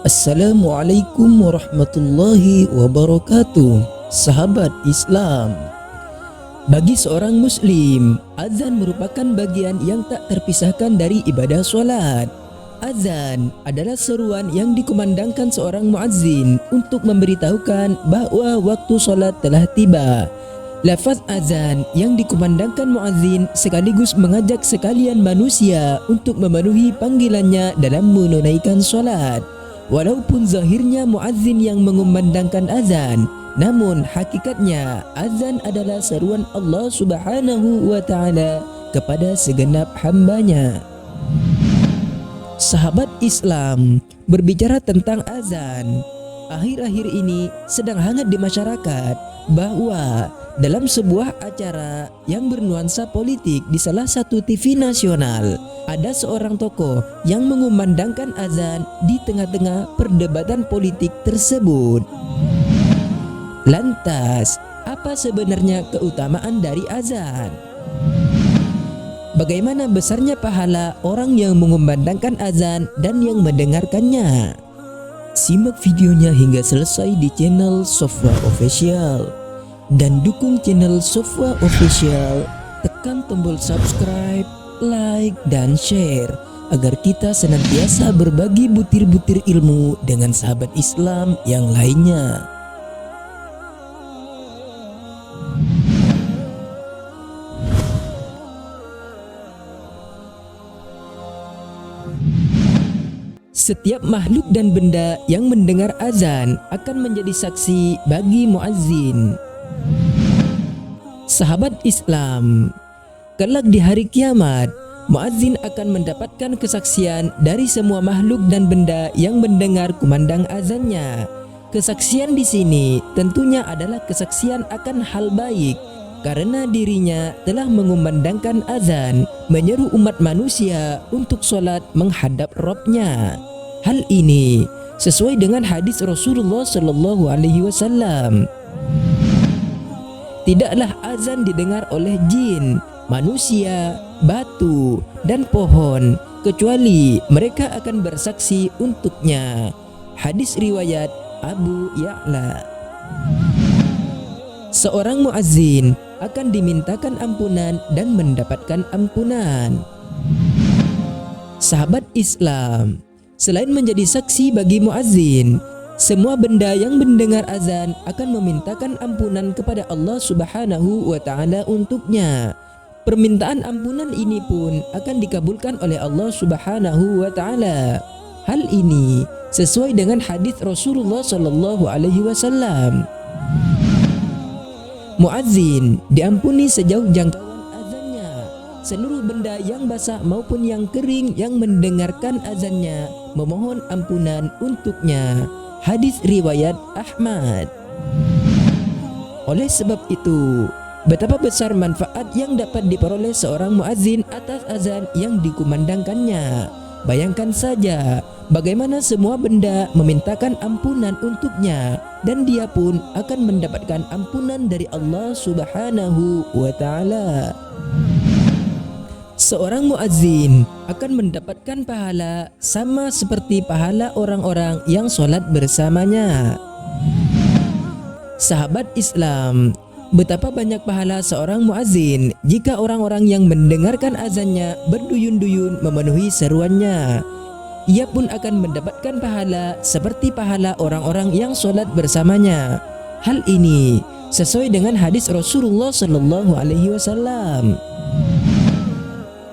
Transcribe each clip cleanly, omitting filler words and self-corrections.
Assalamualaikum warahmatullahi wabarakatuh. Sahabat Islam, bagi seorang muslim, azan merupakan bagian yang tak terpisahkan dari ibadah solat. Azan adalah seruan yang dikumandangkan seorang muazzin untuk memberitahukan bahwa waktu solat telah tiba. Lafaz azan yang dikumandangkan muazzin sekaligus mengajak sekalian manusia untuk memenuhi panggilannya dalam menunaikan solat. Walaupun zahirnya muazzin yang mengumandangkan azan, namun hakikatnya azan adalah seruan Allah Subhanahu wa Ta'ala kepada segenap hambanya. Sahabat Islam, berbicara tentang azan, akhir-akhir ini sedang hangat di masyarakat bahwa dalam sebuah acara yang bernuansa politik di salah satu TV nasional, ada seorang tokoh yang mengumandangkan azan di tengah-tengah perdebatan politik tersebut. Lantas, apa sebenarnya keutamaan dari azan? Bagaimana besarnya pahala orang yang mengumandangkan azan dan yang mendengarkannya? Simak videonya hingga selesai di channel Sofwa Official dan dukung channel Sofwa Official. Tekan tombol subscribe, like, dan share agar kita senantiasa berbagi butir-butir ilmu dengan sahabat Islam yang lainnya. Setiap makhluk dan benda yang mendengar azan akan menjadi saksi bagi muazzin. Sahabat Islam, kelak di hari kiamat, muazzin akan mendapatkan kesaksian dari semua makhluk dan benda yang mendengar kumandang azannya. Kesaksian di sini tentunya adalah kesaksian akan hal baik, karena dirinya telah mengumandangkan azan, menyeru umat manusia untuk sholat menghadap Rabb-nya. Hal ini sesuai dengan hadis Rasulullah Shallallahu Alaihi Wasallam. Tidaklah azan didengar oleh jin, manusia, batu, dan pohon kecuali mereka akan bersaksi untuknya. Hadis riwayat Abu Ya'la. Seorang muazzin akan dimintakan ampunan dan mendapatkan ampunan. Sahabat Islam, selain menjadi saksi bagi muazzin, semua benda yang mendengar azan akan memintakan ampunan kepada Allah Subhanahu wa Ta'ala untuknya. Permintaan ampunan ini pun akan dikabulkan oleh Allah Subhanahu wa Ta'ala. Hal ini sesuai dengan hadis Rasulullah Sallallahu Alaihi Wasallam. Muazzin diampuni sejauh jangkauan azannya. Seluruh benda yang basah maupun yang kering yang mendengarkan azannya memohon ampunan untuknya. Hadis riwayat Ahmad. Oleh sebab itu, betapa besar manfaat yang dapat diperoleh seorang muazzin atas azan yang dikumandangkannya. Bayangkan saja bagaimana semua benda memintakan ampunan untuknya dan dia pun akan mendapatkan ampunan dari Allah Subhanahu wa Ta'ala. Seorang muazzin akan mendapatkan pahala sama seperti pahala orang-orang yang sholat bersamanya. Sahabat Islam, betapa banyak pahala seorang muazzin jika orang-orang yang mendengarkan azannya berduyun-duyun memenuhi seruannya. Ia pun akan mendapatkan pahala seperti pahala orang-orang yang sholat bersamanya. Hal ini sesuai dengan hadis Rasulullah Sallallahu Alaihi Wasallam.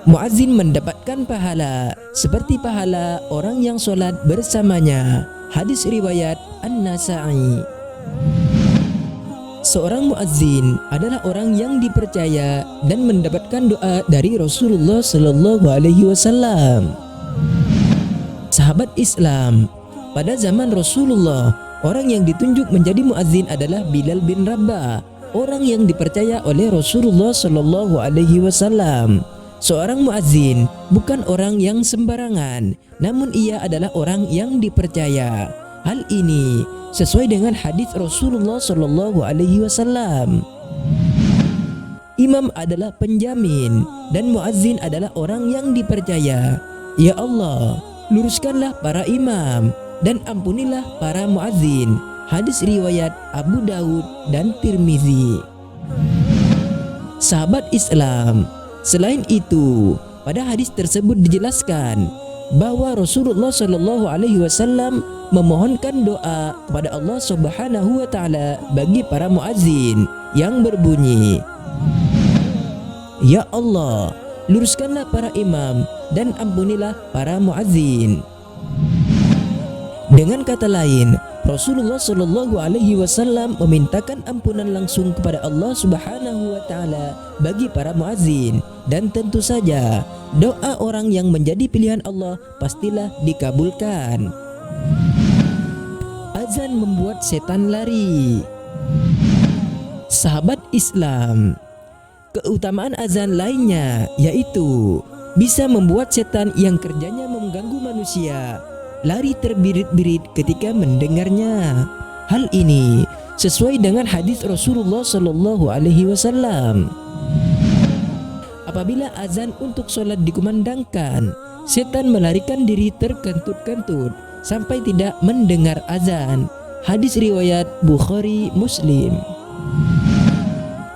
Muazzin mendapatkan pahala seperti pahala orang yang sholat bersamanya. Hadis riwayat An-Nasa'i. Seorang muazzin adalah orang yang dipercaya dan mendapatkan doa dari Rasulullah Sallallahu Alaihi Wasallam. Sahabat Islam, pada zaman Rasulullah, orang yang ditunjuk menjadi muazzin adalah Bilal bin Rabah, orang yang dipercaya oleh Rasulullah Sallallahu Alaihi Wasallam. Seorang muazzin bukan orang yang sembarangan, namun ia adalah orang yang dipercaya. Hal ini sesuai dengan hadis Rasulullah Shallallahu Alaihi Wasallam. imam adalah penjamin dan muazzin adalah orang yang dipercaya. Ya Allah, luruskanlah para imam dan ampunilah para muazzin. Hadis riwayat Abu Daud dan Tirmizi. Sahabat Islam, selain itu, pada hadis tersebut dijelaskan bahwa Rasulullah Shallallahu Alaihi Wasallam memohonkan doa kepada Allah Subhanahu Wa Taala bagi para muazzin yang berbunyi, Ya Allah, luruskanlah para imam dan ampunilah para muazzin. Dengan kata lain, Rasulullah Shallallahu Alaihi Wasallam memintakan ampunan langsung kepada Allah Subhanahu Wa Taala bagi para muazzin, dan tentu saja doa orang yang menjadi pilihan Allah pastilah dikabulkan. Azan membuat setan lari. Sahabat Islam, keutamaan azan lainnya yaitu bisa membuat setan yang kerjanya mengganggu manusia lari terbirit-birit ketika mendengarnya. Hal ini sesuai dengan hadis Rasulullah Shallallahu Alaihi Wasallam. Apabila azan untuk sholat dikumandangkan, setan melarikan diri terkentut-kentut sampai tidak mendengar azan. Hadis riwayat Bukhari Muslim.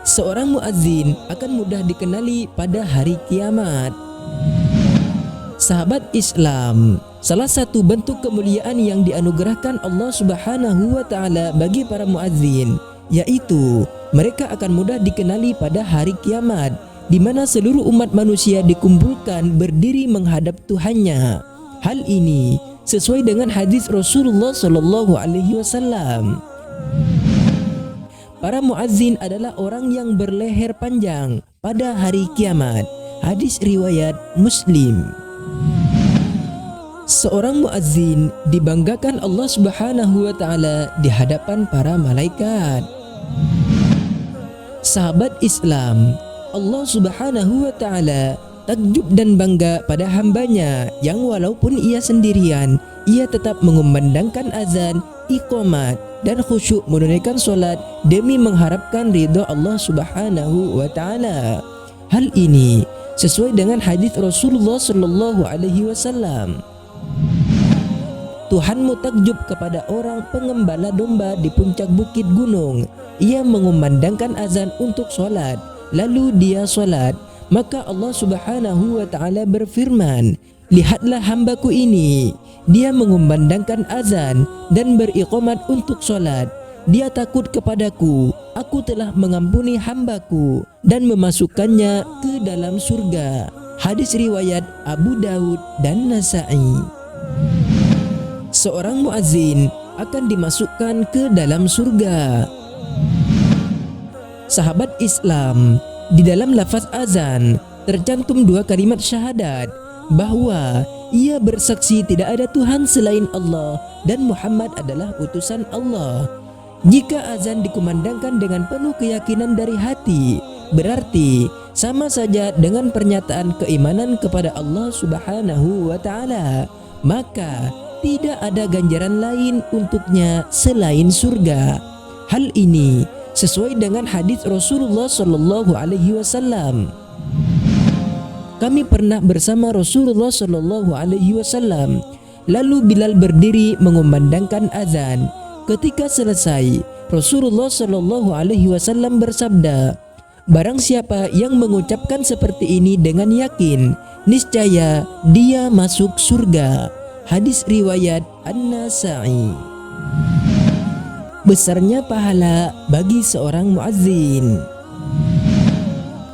Seorang muazzin akan mudah dikenali pada hari kiamat. Sahabat Islam, salah satu bentuk kemuliaan yang dianugerahkan Allah Subhanahu Wa Taala bagi para muazzin yaitu mereka akan mudah dikenali pada hari kiamat, di mana seluruh umat manusia dikumpulkan berdiri menghadap Tuhannya. Hal ini sesuai dengan hadis Rasulullah Shallallahu Alaihi Wasallam. Para muazzin adalah orang yang berleher panjang pada hari kiamat. Hadis riwayat Muslim. Seorang muazzin dibanggakan Allah Subhanahu Wa Taala di hadapan para malaikat. Sahabat Islam, Allah Subhanahu Wa Taala takjub dan bangga pada hambanya yang walaupun ia sendirian, ia tetap mengumandangkan azan, iqamat dan khusyuk menunaikan solat demi mengharapkan ridha Allah Subhanahu Wa Taala. Hal ini sesuai dengan hadis Rasulullah Shallallahu Alaihi Wasallam. Tuhanmu takjub kepada orang pengembala domba di puncak bukit gunung. Ia mengumandangkan azan untuk solat, lalu dia solat. Maka Allah Subhanahu Wa Taala berfirman, lihatlah hambaku ini, dia mengumandangkan azan dan beriqamat untuk solat. Dia takut kepadaku, aku telah mengampuni hambaku dan memasukkannya ke dalam surga. Hadis riwayat Abu Daud dan Nasa'i. Seorang muazzin akan dimasukkan ke dalam surga. Sahabat Islam, di dalam lafaz azan tercantum dua kalimat syahadat bahwa ia bersaksi tidak ada Tuhan selain Allah dan Muhammad adalah utusan Allah. Jika azan dikumandangkan dengan penuh keyakinan dari hati, berarti sama saja dengan pernyataan keimanan kepada Allah Subhanahu Wa Taala. Maka tidak ada ganjaran lain untuknya selain surga. Hal ini sesuai dengan hadis Rasulullah Shallallahu Alaihi Wasallam. Kami pernah bersama Rasulullah Shallallahu Alaihi Wasallam. Lalu Bilal berdiri mengumandangkan azan. Ketika selesai, Rasulullah Shallallahu Alaihi Wasallam bersabda, barang siapa yang mengucapkan seperti ini dengan yakin, niscaya dia masuk surga. Hadis riwayat An-Nasa'i. Besarnya pahala bagi seorang muazzin.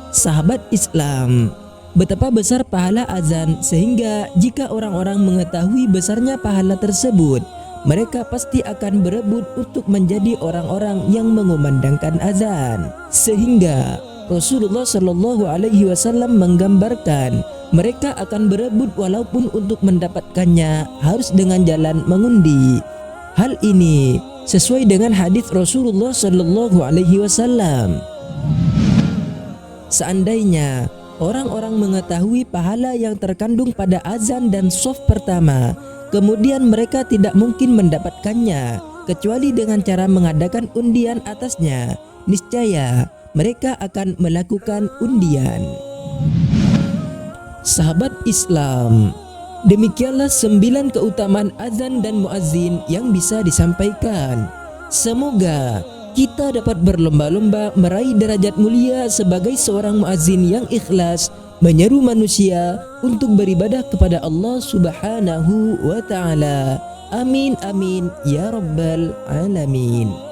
Sahabat Islam, betapa besar pahala azan sehingga jika orang-orang mengetahui besarnya pahala tersebut, mereka pasti akan berebut untuk menjadi orang-orang yang mengumandangkan azan. Sehingga Rasulullah Shallallahu Alaihi Wasallam menggambarkan mereka akan berebut walaupun untuk mendapatkannya harus dengan jalan mengundi. Hal ini sesuai dengan hadis Rasulullah Shallallahu Alaihi Wasallam. Seandainya orang-orang mengetahui pahala yang terkandung pada azan dan shaf pertama, kemudian mereka tidak mungkin mendapatkannya kecuali dengan cara mengadakan undian atasnya, niscaya mereka akan melakukan undian. Sahabat Islam, demikianlah 9 keutamaan azan dan muazzin yang bisa disampaikan. Semoga kita dapat berlomba-lomba meraih derajat mulia sebagai seorang muazzin yang ikhlas menyeru manusia untuk beribadah kepada Allah Subhanahu wa taala. Amin amin ya rabbal alamin.